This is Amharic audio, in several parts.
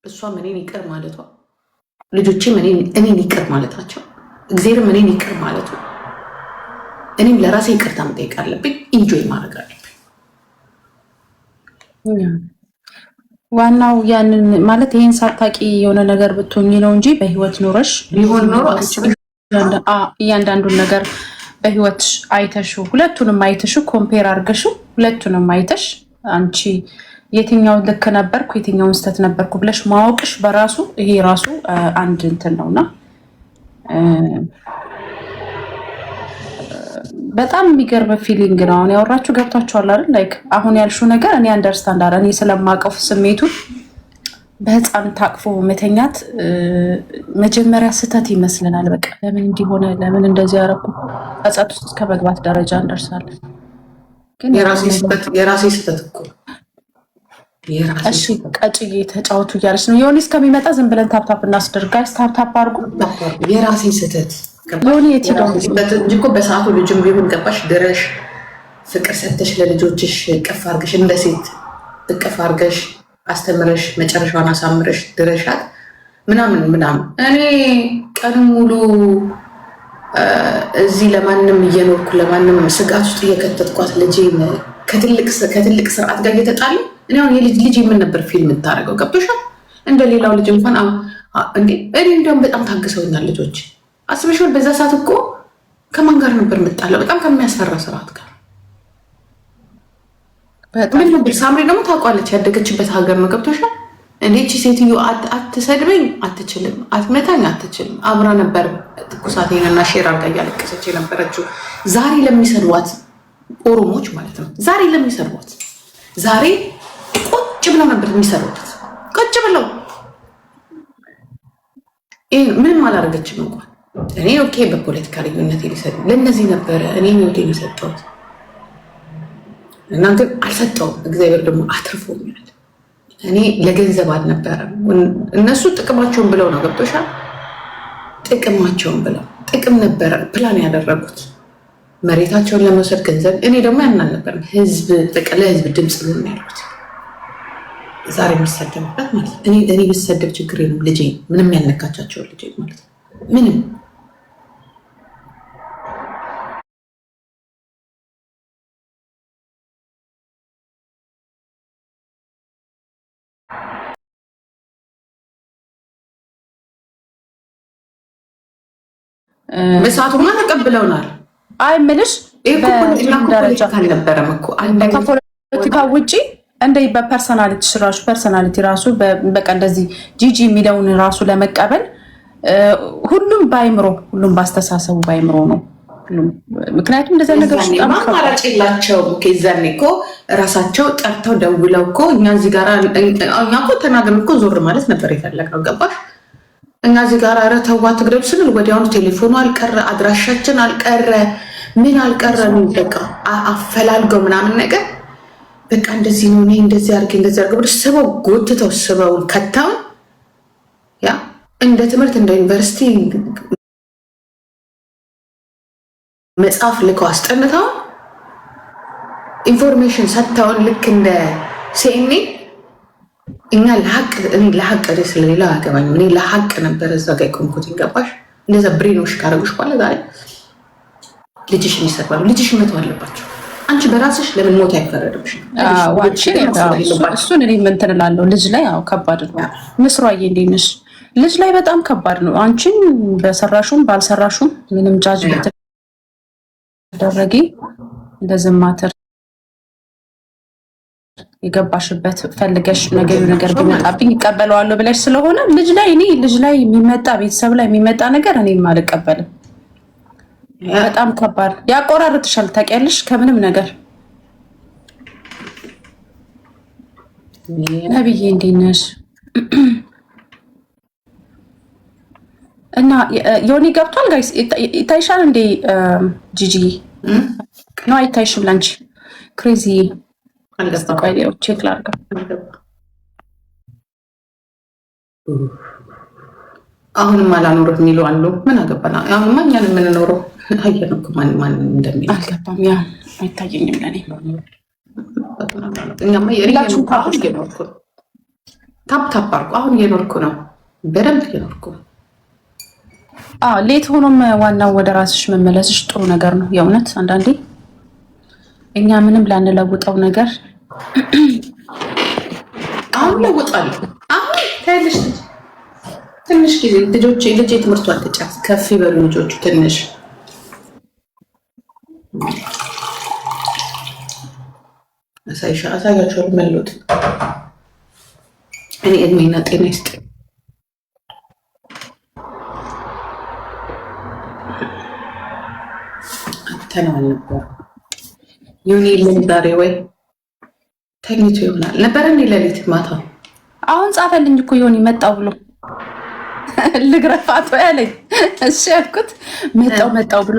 እሷም እኔን ይቅር ማለቷ፣ ልጆቼም እኔን ይቅር ማለታቸው፣ እግዚአብሔርም እኔን ይቅር ማለቱ፣ እኔም ለራሴ ይቅርታ መጠየቅ አለብኝ። ኢንጆይ ማድረግ አለብኝ። ዋናው ያንን ማለት ይሄን ሳታቂ የሆነ ነገር ብትሆኚ ነው እንጂ በህይወት ኖረሽ ሊሆን ኖሮ እያንዳንዱን ነገር በህይወት አይተሹ ሁለቱንም አይተሹ ኮምፔር አድርገሹ ሁለቱንም አይተሽ አንቺ የትኛውን ልክ ነበርኩ የትኛውን ስህተት ነበርኩ ብለሽ ማወቅሽ በራሱ ይሄ ራሱ አንድ እንትን ነውና በጣም የሚገርም ፊሊንግ ነው። አሁን ያወራችሁ ገብታችኋል አይደል? ላይክ አሁን ያልሹ ነገር እኔ አንደርስታንድ አረ እኔ ስለማቀፍ ስሜቱን በህፃን ታቅፎ መተኛት መጀመሪያ ስህተት ይመስለናል። በቃ ለምን እንዲሆነ ለምን እንደዚህ ያረኩ ጸጸት ውስጥ ከመግባት ደረጃ እንደርሳለን። ግን የራሴ ስህተት እኮ እሺ ቀጭዬ ተጫወቱ እያለች ነው። የሆነ እስከሚመጣ ዝም ብለን ታፕታፕ እናስደርጋች። ታፕታፕ አድርጉ። የራሴ ስህተት የሆነ የትሄደው እንጂ እኮ በሰዓቱ ልጅም ቢሆን ገባሽ ድረሽ ፍቅር ሰተሽ ለልጆችሽ እቅፍ አድርገሽ እንደ ሴት እቅፍ አድርገሽ አስተምረሽ መጨረሻዋን አሳምረሽ ድረሻት ምናምን ምናምን። እኔ ቀን ሙሉ እዚህ ለማንም እየኖርኩ ለማንም ስጋት ውስጥ እየከተትኳት ልጄን ከትልቅ ስርዓት ጋር እየተጣለ እኔ አሁን ልጅ የምን ነበር ፊልም የምታደርገው? ገብቶሻል? እንደ ሌላው ልጅ እንኳን እንዴ እኔ እንዲያውም በጣም ታግሰውኛል ልጆች። አስበሽውን በዛ ሰዓት እኮ ከማን ጋር ነበር የምጣለው? በጣም ከሚያስፈራ ስርዓት ጋር ምን ነበር። ሳምሪ ደግሞ ታውቋለች፣ ያደገችበት ሀገር ነው። ገብቶሻል? እንዴቺ ሴትዮ አትሰድበኝ አትችልም፣ አትመታኝ አትችልም። አብራ ነበር ትኩሳቴንና ሼር አርጋ እያለቀሰች የነበረችው። ዛሬ ለሚሰድዋት ኦሮሞች ማለት ነው፣ ዛሬ ለሚሰድዋት ዛሬ ቁጭ ብለው ነበር የሚሰሩት። ቁጭ ብለው ምንም አላደረገችም እንኳን። እኔ ኦኬ በፖለቲካ ልዩነት ሊሰዱ ለእነዚህ ነበረ እኔ ህይወቴን የሰጠሁት። እናንተ አልሰጠውም። እግዚአብሔር ደግሞ አትርፎኛል። እኔ ለገንዘብ አልነበረም። እነሱ ጥቅማቸውን ብለው ነው። ገብቶሻል? ጥቅማቸውን ብለው ጥቅም ነበረ ፕላን ያደረጉት መሬታቸውን ለመውሰድ ገንዘብ። እኔ ደግሞ ያን አልነበረም። ለህዝብ ድምፅ ነው ያሉት። ዛሬ የሚሰደብበት ማለት እኔ ብሰደብ ችግር ነው። ልጄ ምንም ያልነካቻቸውን ልጄ ማለት ምንም በሰዓቱማ ተቀብለውናል። አይ ምልሽ ደረጃ አልነበረም እኮ ከፖለቲካ ውጭ እንደ ፐርሰናሊቲ ራሱ በቃ እንደዚህ ጂጂ የሚለውን ራሱ ለመቀበል ሁሉም ባይምሮ ሁሉም ባስተሳሰቡ ባይምሮ ነው። ምክንያቱም እንደዛ ነገር አማራጭ የላቸውም። ከዛኔ እኮ ራሳቸው ጠርተው ደውለው እኮ እኛ እዚህ ጋር እኛ እኮ ተናግረን እኮ ዞር ማለት ነበር የፈለግነው። ገባሽ? እኛ እዚህ ጋር ኧረ ተዋ ትግደሉ ስንል ወዲያውኑ ቴሌፎኑ አልቀረ፣ አድራሻችን አልቀረ፣ ምን አልቀረ ነው በቃ አፈላልገው ምናምን ነገር በቃ እንደዚህ ነው። እኔ እንደዚህ አድርጌ እንደዚህ አድርገው ብሎ ስበው ጎትተው ስበውን ከተውን ያ እንደ ትምህርት እንደ ዩኒቨርሲቲ መጽሐፍ ልከው አስጠንተውን ኢንፎርሜሽን ሰጥተውን ልክ እንደ ሲኤንኤ እኛ ለሀቅ ስለሌላ አያገባኝም። እኔ ለሀቅ ነበር እዛ ጋ የቆምኩት። ይገባሽ? እንደዛ ብሬኖሽ ካረጉሽ በኋላ ዛሬ ልጅሽን ይሰድባሉ። ልጅሽ መተው አለባቸው። አንቺ በራስሽ ለምን ሞት አይፈረድብሽ? እሱን እኔ ምን ትላለሁ? ልጅ ላይ ያው ከባድ ነው። ምስሯዬ እንዴት ነሽ? ልጅ ላይ በጣም ከባድ ነው። አንቺን በሰራሹም ባልሰራሹም ምንም ጃጅ በተደረጊ እንደዝማተር የገባሽበት ፈልገሽ ነገር ቢመጣብኝ ይቀበለዋለሁ ብለሽ ስለሆነ ልጅ ላይ የሚመጣ ቤተሰብ ላይ የሚመጣ ነገር እኔም አልቀበልም። በጣም ከባድ ያቆራርጥሻል። ታውቂያለሽ? ከምንም ነገር ነብዬ እንዴት ነሽ? እና ዮኒ ገብቷል ጋይስ? ይታይሻል እንዴ? ጂጂ ነው አይታይሽም? ላንቺ ክሬዚ ቼክ ላድርገው። አሁንም አላኖርም የሚሉ አሉ። ምን አገባና? አሁንማ እኛን የምንኖረው አየን እኮ ማን እንደሚል አልገባም። ያ አይታየኝም ለኔ። እኛማ የሪላችሁ ታውቁ ታፕ አድርጉ። አሁን እየኖርኩ ነው፣ በደንብ እየኖርኩ ነው። ሌት ሆኖም ዋናው ወደ ራስሽ መመለስሽ ጥሩ ነገር ነው። የእውነት አንዳንዴ እኛ ምንም ላንለውጠው ነገር አሁን ለውጣለሁ። አሁን ታያለሽ፣ ትንሽ ጊዜ ልጄ ትምህርቷን ትጨርስ፣ ከፍ ይበሉ ልጆቹ ትንሽ አሳያቸዋለሁ መለወጥ። እኔ እድሜና ጤና ይስጥ። ተናል ነበር ዩኒ ለምዳሬ ወይ ተኝቶ ይሆናል ነበር። እኔ ሌሊት ማታ አሁን ጻፈልኝ እኮ ዮኒ መጣው ብሎ ልግረፋቶ ያለኝ። እሺ ያልኩት መጣው ብሎ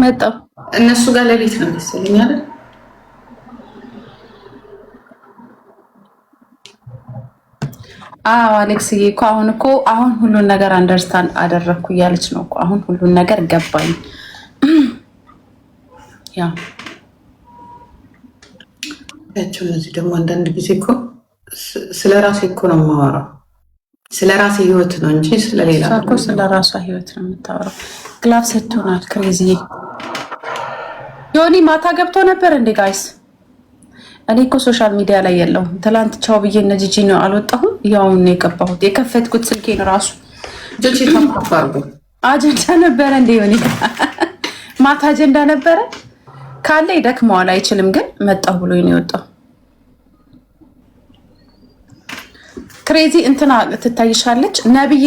መጣው። እነሱ ጋር ሌሊት ነው መሰለኝ አይደል? አሌክስዬ እኮ አሁን ሁሉን ነገር አንደርስታንድ አደረግኩ እያለች ነው እኮ። አሁን ሁሉን ነገር ገባኝ። ያ ያቸው እነዚህ ደግሞ አንዳንድ ጊዜ እኮ ስለ ራሴ እኮ ነው የማወራው፣ ስለ ራሴ ህይወት ነው እንጂ ስለሌላ እኮ ስለ ራሷ ህይወት ነው የምታወራው። ግላፍ ሰጥቶናል። ክሬዚዬ ዮኒ ማታ ገብቶ ነበር እንዴ ጋይስ? እኔ እኮ ሶሻል ሚዲያ ላይ የለውም። ትላንት ቻው ብዬ እነ ጂጂ ነው አልወጣሁም። ያው ነው የገባሁት። የከፈትኩት ስልኬን ራሱ ጆቼ ታፋርጉ አጀንዳ ነበረ እንዴ ዮኒ? ማታ አጀንዳ ነበረ ካለ ይደክመዋል፣ አይችልም። ግን መጣሁ ብሎ ነው የወጣው። ክሬዚ እንትና ትታይሻለች። ነብዬ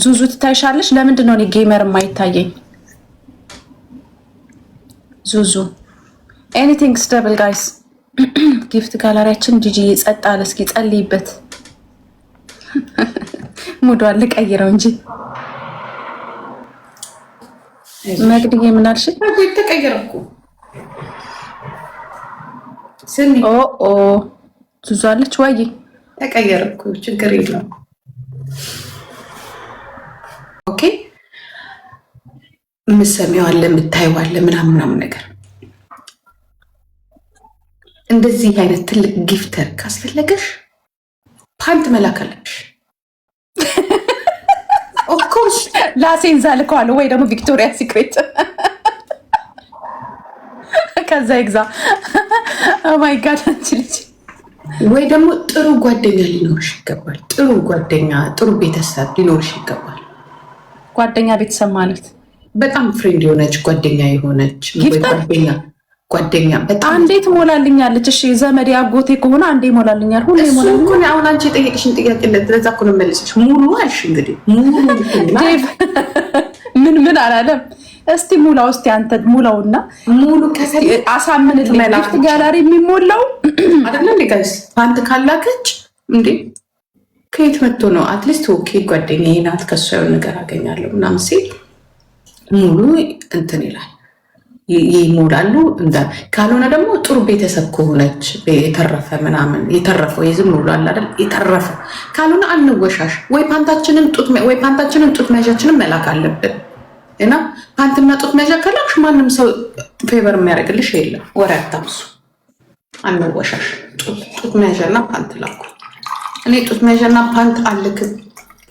ዙዙ ትታይሻለች። ለምንድን ነው እኔ ጌመር የማይታየኝ? ዙዙ ኤኒቲንግ ስተብል ጋይስ። ጊፍት ጋላሪያችን ጂጂ ጸጥ አለ። እስኪ ጸልይበት። ሙዷን ልቀይረው እንጂ መግድዬ ምን አልሽ? ተቀየርኩ። ዙዙ አለች ወይ? ተቀየርኩ። ችግር የለም። ኦኬ የምትሰሚው አለ፣ የምታየው አለ፣ ምናምን ነገር እንደዚህ አይነት ትልቅ ጊፍተር ካስፈለገሽ ፓንት መላክ አለብሽ። ኦፍኮርስ ላሴንዛ ልከዋለሁ ወይ ደግሞ ቪክቶሪያ ሲክሬት ከዛ ይግዛ። ኦማይ ጋድ አንቺ ልጅ። ወይ ደግሞ ጥሩ ጓደኛ ሊኖርሽ ይገባል። ጥሩ ጓደኛ፣ ጥሩ ቤተሰብ ሊኖርሽ ይገባል። ጓደኛ ቤተሰብ ማለት በጣም ፍሬንድ የሆነች ጓደኛ የሆነች ጓደኛ በጣም አንዴ ትሞላልኛለች። እሺ ዘመዴ አጎቴ ከሆነ አንዴ ይሞላልኛል። ሁሌ ይሞላልኛል። አሁን አንቺ የጠየቅሽን ጥያቄ ለዛ እኮ ነው መልሰሽ ሙሉ አልሽ። እንግዲህ ምን አላለም። እስቲ ሙላው፣ እስቲ አንተ ሙላውና ሙሉ ከሰል አሳምንልኝ። ጊፍት ጋላሪ የሚሞላው አይደለ እንዴ ጋይስ? ፓንት ካላከች እንዴ ከየት መጥቶ ነው? አትሊስት ኦኬ ጓደኛዬ ናት ከሷ የሆነ ነገር አገኛለሁ ምናምን ሲል ሙሉ እንትን ይላል ይሞላሉ። ካልሆነ ደግሞ ጥሩ ቤተሰብ ከሆነች የተረፈ ምናምን የተረፈው የዝም ብሎ አለ አይደል? የተረፈ ካልሆነ አንወሻሽ። ወይ ፓንታችንን ጡት መያዣችንን መላክ አለብን እና ፓንትና ጡት መያዣ ከላክሽ ማንም ሰው ፌቨር የሚያደርግልሽ የለም። ወሬ አታምሱ። አንወሻሽ። ጡት መያዣና ፓንት ላኩ። እኔ ጡት መያዣና ፓንት አልክም።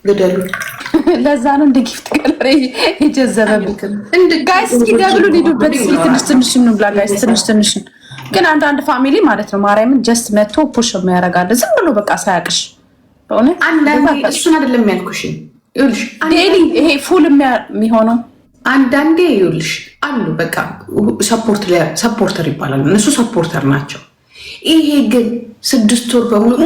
ግደሉ። ለዛ ነው እንደ ጊፍት ጋላሪ የጀዘበብኝ። ጋይስ ደብሉ ሊዱበት ትንሽ እንብላ ጋይስ፣ ትንሽ ግን አንዳንድ ፋሚሊ ማለት ነው ማርያምን ጀስት መጥቶ ፑሽ የሚያደርጋለ ዝም ብሎ በቃ ሳያቅሽ። በእውነት አንዳንዴ እሱን አይደለም ያልኩሽ። ይኸውልሽ ዴይሊ ይሄ ፉል የሚሆነው አንዳንዴ ይኸውልሽ አሉ በቃ ሰፖርተር ይባላሉ። እነሱ ሰፖርተር ናቸው። ይሄ ግን 6 ወር በሙሉ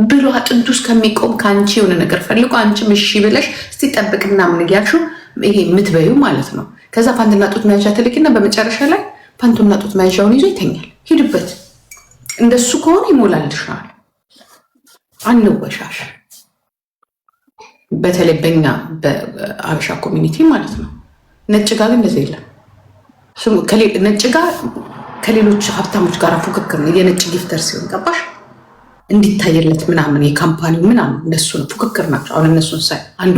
ብሎ አጥንቱ እስከሚቆም ከአንቺ የሆነ ነገር ፈልጎ አንቺም እሺ ብለሽ እስቲ ጠብቅ ምናምን እያልሽው ይሄ የምትበዩ ማለት ነው። ከዛ ፓንትና ጡት መያዣ ትልቂና በመጨረሻ ላይ ፓንቱና ጡት መያዣውን ይዞ ይተኛል። ሂድበት። እንደሱ ከሆነ ይሞላልሻል። አንወሻሽ። በተለይ በኛ በአበሻ ኮሚኒቲ ማለት ነው። ነጭ ጋር ግን እንደዚህ የለም። ነጭ ጋር ከሌሎች ሀብታሞች ጋር ፉክክር ነው። የነጭ ጊፍተር ሲሆን ገባሽ? እንዲታየለት ምናምን የካምፓኒ ምናምን እነሱ ነው ፉክክር ናቸው። አሁን እነሱን ሳይ አንዱ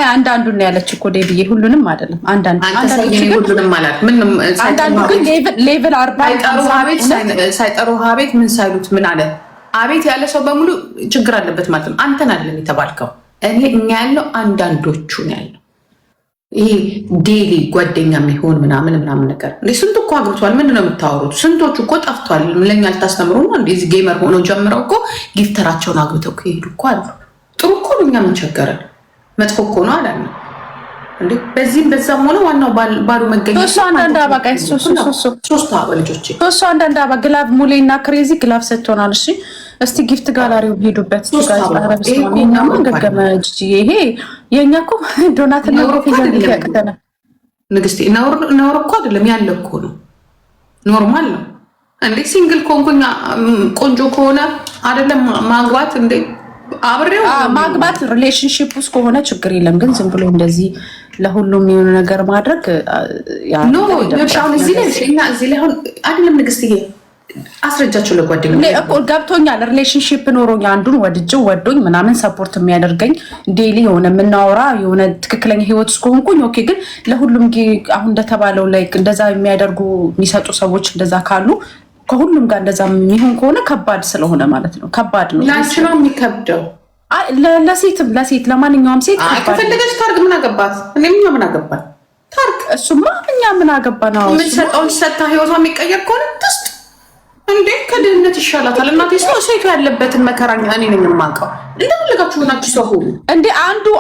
አንዳንዱ ነው ያለች እኮ ዴቪዬ፣ ሁሉንም አይደለም። ሁሉንም ማለት አንዳንዱ ግን ሌቭል 40 ሳይጠሩ ሀቤት ምን ሳይሉት ምን አለ አቤት ያለ ሰው በሙሉ ችግር አለበት ማለት ነው። አንተን አይደለም የተባልከው እኛ ያለው አንዳንዶቹ ነው ያለው። ይሄ ዴሊ ጓደኛ የሚሆን ምናምን ነገር እንደ ስንቱ እኮ አግብቷል። ምንድን ነው የምታወሩት? ስንቶቹ እኮ ጠፍቷል። ለኛ ልታስተምሩ ነው? እንደዚህ ጌመር ሆነው ጀምረው እኮ ጊፍተራቸውን አግብተው ከሄዱ እኮ አሉ። ጥሩ እኮ ነው። እኛ ምን ቸገረን? መጥፎ እኮ ነው አላለ እንዴ? በዚህም በዛም ሆነ ዋናው ባሉ መገኘት እሱ አንዳንድ አበቃ ሶስት ልጆቼ እሱ አንዳንድ አባ ግላቭ ሙሌ እና ክሬዚ ግላቭ ሰጥቶናል። እሺ እስቲ ጊፍት ጋላሪው ሄዱበት። ጋርበስማኛማ ገገመ ጂጂ ይሄ የኛ እኮ ዶናትና ያቀተና ንግስቴ ነውር እኮ አይደለም ያለ እኮ ነው። ኖርማል ነው እንዴ? ሲንግል ኮንኩኛ ቆንጆ ከሆነ አይደለም ማግባት እንዴ? አብሬው ማግባት ሪሌሽንሺፕ ውስጥ ከሆነ ችግር የለም። ግን ዝም ብሎ እንደዚህ ለሁሉም የሆነ ነገር ማድረግ ኖ አሁን እዚህ ላይ አሁን አይደለም ንግስትዬ አስረጃቸው ለጓደኞች እኮ ገብቶኛል። ሪሌሽንሺፕ ኖሮኝ አንዱን ወድጄው ወዶኝ ምናምን ሰፖርት የሚያደርገኝ ዴሊ የሆነ የምናወራ የሆነ ትክክለኛ ህይወት ውስጥ ከሆንኩኝ ኦኬ። ግን ለሁሉም አሁን እንደተባለው ላይ እንደዛ የሚያደርጉ የሚሰጡ ሰዎች እንደዛ ካሉ ከሁሉም ጋር እንደዛ የሚሆን ከሆነ ከባድ ስለሆነ ማለት ነው። ከባድ ነው። ላንቺ ነው የሚከብደው። ለሴትም ለሴት ለማንኛውም ሴት ከፈለገች ታርግ። ምን አገባት? እኛ ምን አገባን? ታርግ። እሱማ እኛ ምን አገባ ነው። የምትሰጠውን ሰታ ህይወቷ የሚቀየር ከሆነ ትስጥ እንዴ? ከድህነት ይሻላታል። እናቴ ሴቱ ያለበትን መከራኛ እኔ ነኝ የማውቀው። እንደፈለጋችሁ ሆናችሁ ሰው ሁሉ እንዴ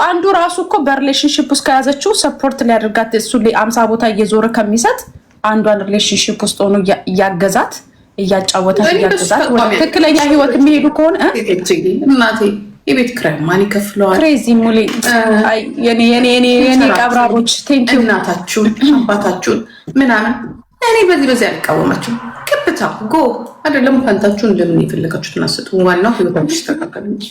አንዱ ራሱ እኮ በሪሌሽንሺፕ ውስጥ ከያዘችው ሰፖርት ሊያደርጋት እሱ 50 ቦታ እየዞረ ከሚሰጥ አንዷን ሪሌሽንሺፕ ውስጥ ሆኖ እያገዛት እያጫወታት እያገዛት ትክክለኛ ህይወት የሚሄዱ ከሆነ እናቴ የቤት ኪራይ ማን ይከፍለዋል? ክሬዚ ሙሌ የኔ ቀብራሮች ቴንኪው እናታችሁን አባታችሁን ምናምን እኔ በዚህ አልቃወማችሁም። ክብታ ጎ አይደለም ፋንታችሁን ለምን የፈለጋችሁትን አስጡ። ዋናው ህይወታችሁ ይስተካከል እንጂ